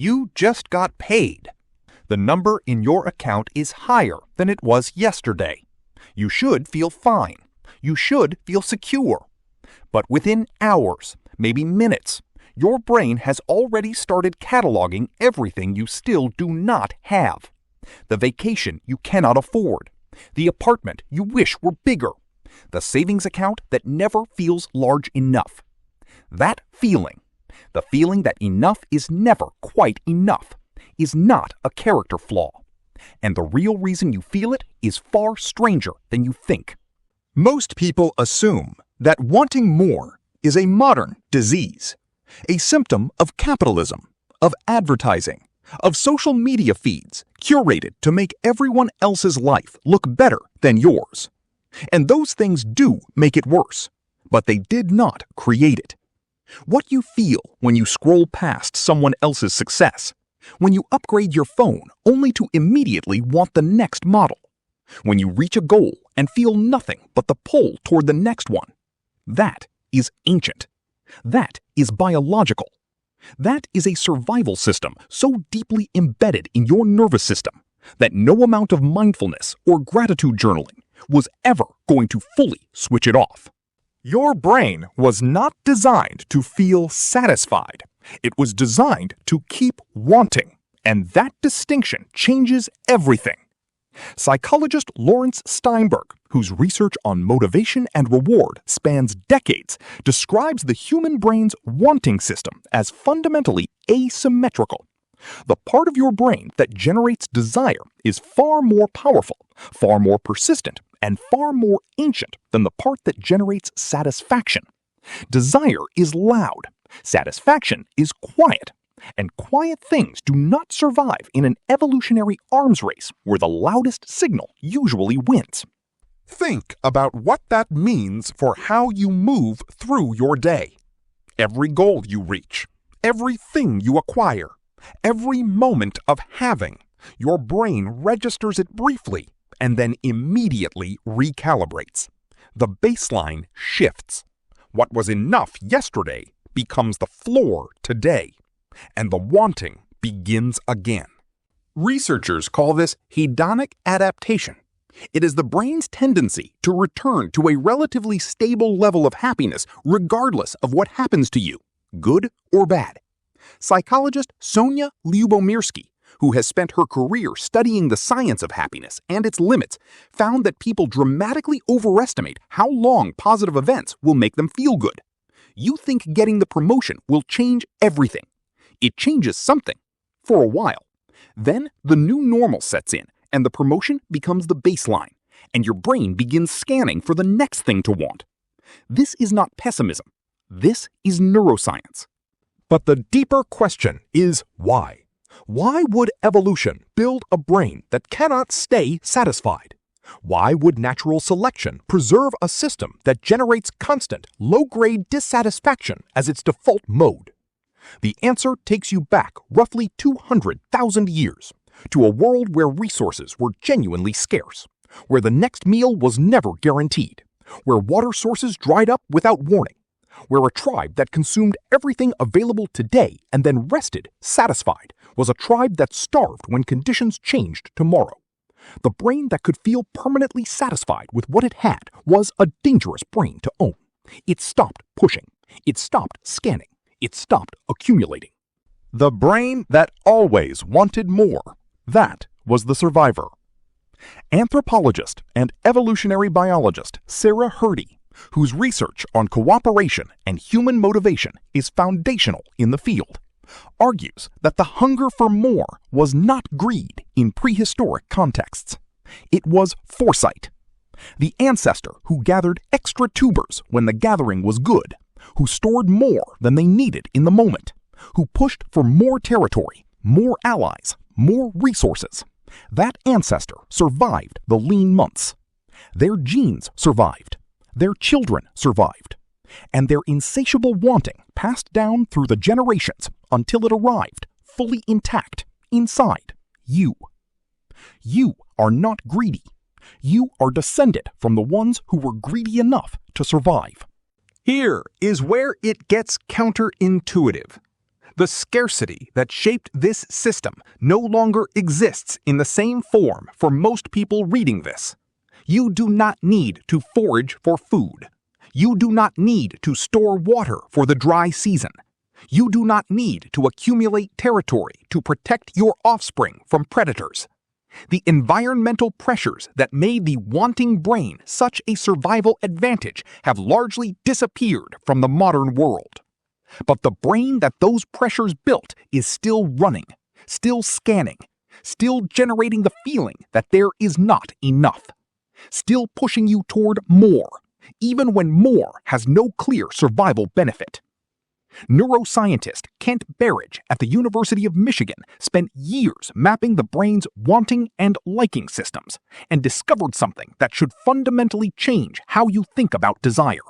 You just got paid. The number in your account is higher than it was yesterday. You should feel fine. You should feel secure. But within hours, maybe minutes, your brain has already started cataloging everything you still do not have. The vacation you cannot afford. The apartment you wish were bigger. The savings account that never feels large enough. That feeling, the feeling that enough is never quite enough, is not a character flaw. And the real reason you feel it is far stranger than you think. Most people assume that wanting more is a modern disease, a symptom of capitalism, of advertising, of social media feeds curated to make everyone else's life look better than yours. And those things do make it worse, but they did not create it. What you feel when you scroll past someone else's success, when you upgrade your phone only to immediately want the next model, when you reach a goal and feel nothing but the pull toward the next one, that is ancient. That is biological. That is a survival system so deeply embedded in your nervous system that no amount of mindfulness or gratitude journaling was ever going to fully switch it off. Your brain was not designed to feel satisfied. It was designed to keep wanting, and that distinction changes everything. Psychologist Lawrence Steinberg, whose research on motivation and reward spans decades, describes the human brain's wanting system as fundamentally asymmetrical. The part of your brain that generates desire is far more powerful, far more persistent, and far more ancient than the part that generates satisfaction. Desire is loud. Satisfaction is quiet. And quiet things do not survive in an evolutionary arms race where the loudest signal usually wins. Think about what that means for how you move through your day. Every goal you reach, everything you acquire, every moment of having, your brain registers it briefly and then immediately recalibrates. The baseline shifts. What was enough yesterday becomes the floor today. And the wanting begins again. Researchers call this hedonic adaptation. It is the brain's tendency to return to a relatively stable level of happiness regardless of what happens to you, good or bad. Psychologist Sonja Lyubomirsky, who has spent her career studying the science of happiness and its limits, found that people dramatically overestimate how long positive events will make them feel good. You think getting the promotion will change everything. It changes something, for a while. Then the new normal sets in, and the promotion becomes the baseline, and your brain begins scanning for the next thing to want. This is not pessimism. This is neuroscience. But the deeper question is why? Why would evolution build a brain that cannot stay satisfied? Why would natural selection preserve a system that generates constant, low-grade dissatisfaction as its default mode? The answer takes you back roughly 200,000 years to a world where resources were genuinely scarce, where the next meal was never guaranteed, where water sources dried up without warning, where a tribe that consumed everything available today and then rested satisfied was a tribe that starved when conditions changed tomorrow. The brain that could feel permanently satisfied with what it had was a dangerous brain to own. It stopped pushing. It stopped scanning. It stopped accumulating. The brain that always wanted more, that was the survivor. Anthropologist and evolutionary biologist Sarah Hrdy, whose research on cooperation and human motivation is foundational in the field, argues that the hunger for more was not greed in prehistoric contexts. It was foresight. The ancestor who gathered extra tubers when the gathering was good, who stored more than they needed in the moment, who pushed for more territory, more allies, more resources. That ancestor survived the lean months. Their genes survived. Their children survived. And their insatiable wanting passed down through the generations until it arrived, fully intact, inside you. You are not greedy. You are descended from the ones who were greedy enough to survive. Here is where it gets counterintuitive. The scarcity that shaped this system no longer exists in the same form for most people reading this. You do not need to forage for food. You do not need to store water for the dry season. You do not need to accumulate territory to protect your offspring from predators. The environmental pressures that made the wanting brain such a survival advantage have largely disappeared from the modern world. But the brain that those pressures built is still running, still scanning, still generating the feeling that there is not enough, still pushing you toward more, even when more has no clear survival benefit. Neuroscientist Kent Berridge at the University of Michigan spent years mapping the brain's wanting and liking systems and discovered something that should fundamentally change how you think about desire.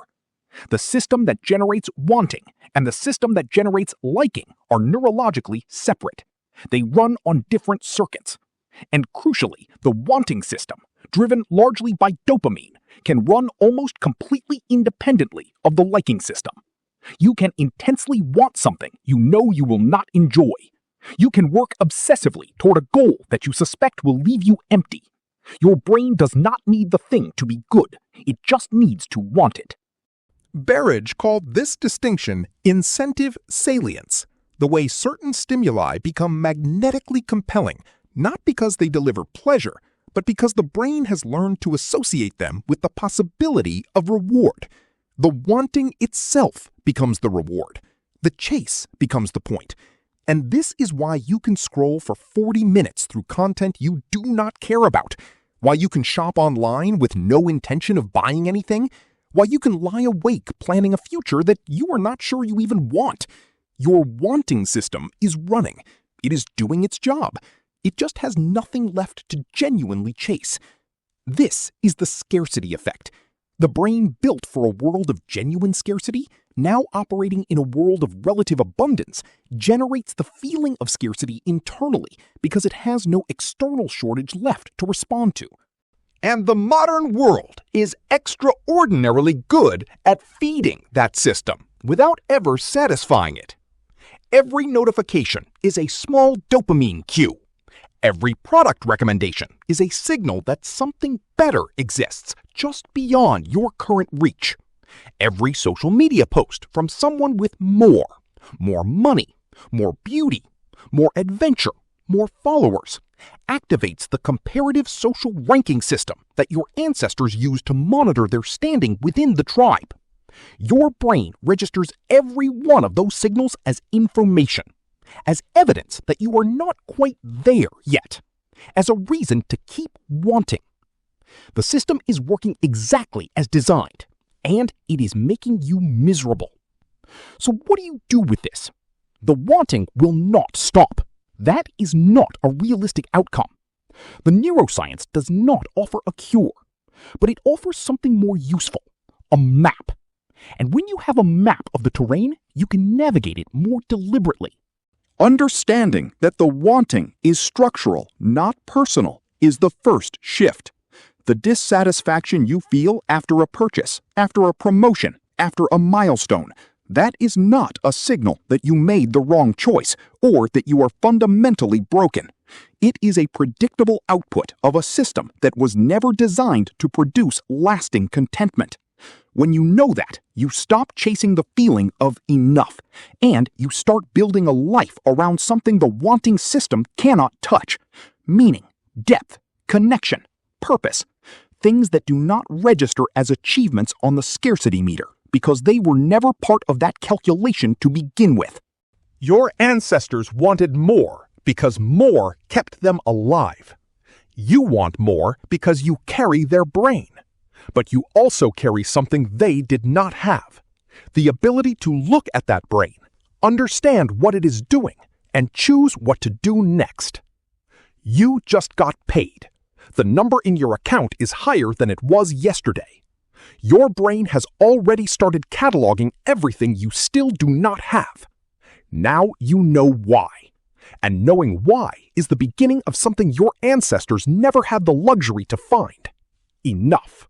The system that generates wanting and the system that generates liking are neurologically separate. They run on different circuits. And crucially, the wanting system, driven largely by dopamine, can run almost completely independently of the liking system. You can intensely want something you know you will not enjoy. You can work obsessively toward a goal that you suspect will leave you empty. Your brain does not need the thing to be good. It just needs to want it. Berridge called this distinction incentive salience, the way certain stimuli become magnetically compelling, not because they deliver pleasure, but because the brain has learned to associate them with the possibility of reward. The wanting itself becomes the reward. The chase becomes the point. And this is why you can scroll for 40 minutes through content you do not care about, why you can shop online with no intention of buying anything, why you can lie awake planning a future that you are not sure you even want. Your wanting system is running. It is doing its job. It just has nothing left to genuinely chase. This is the scarcity effect. The brain built for a world of genuine scarcity, now operating in a world of relative abundance, generates the feeling of scarcity internally because it has no external shortage left to respond to. And the modern world is extraordinarily good at feeding that system without ever satisfying it. Every notification is a small dopamine cue. Every product recommendation is a signal that something better exists just beyond your current reach. Every social media post from someone with more money, more beauty, more adventure, more followers, activates the comparative social ranking system that your ancestors used to monitor their standing within the tribe. Your brain registers every one of those signals as information, as evidence that you are not quite there yet, as a reason to keep wanting. The system is working exactly as designed, and it is making you miserable. So what do you do with this? The wanting will not stop. That is not a realistic outcome. The neuroscience does not offer a cure, but it offers something more useful, a map. And when you have a map of the terrain, you can navigate it more deliberately. Understanding that the wanting is structural, not personal, is the first shift. The dissatisfaction you feel after a purchase, after a promotion, after a milestone, that is not a signal that you made the wrong choice or that you are fundamentally broken. It is a predictable output of a system that was never designed to produce lasting contentment. When you know that, you stop chasing the feeling of enough, and you start building a life around something the wanting system cannot touch. Meaning, depth, connection, purpose, things that do not register as achievements on the scarcity meter, because they were never part of that calculation to begin with. Your ancestors wanted more because more kept them alive. You want more because you carry their brain. But you also carry something they did not have: the ability to look at that brain, understand what it is doing, and choose what to do next. You just got paid. The number in your account is higher than it was yesterday. Your brain has already started cataloging everything you still do not have. Now you know why. And knowing why is the beginning of something your ancestors never had the luxury to find: enough.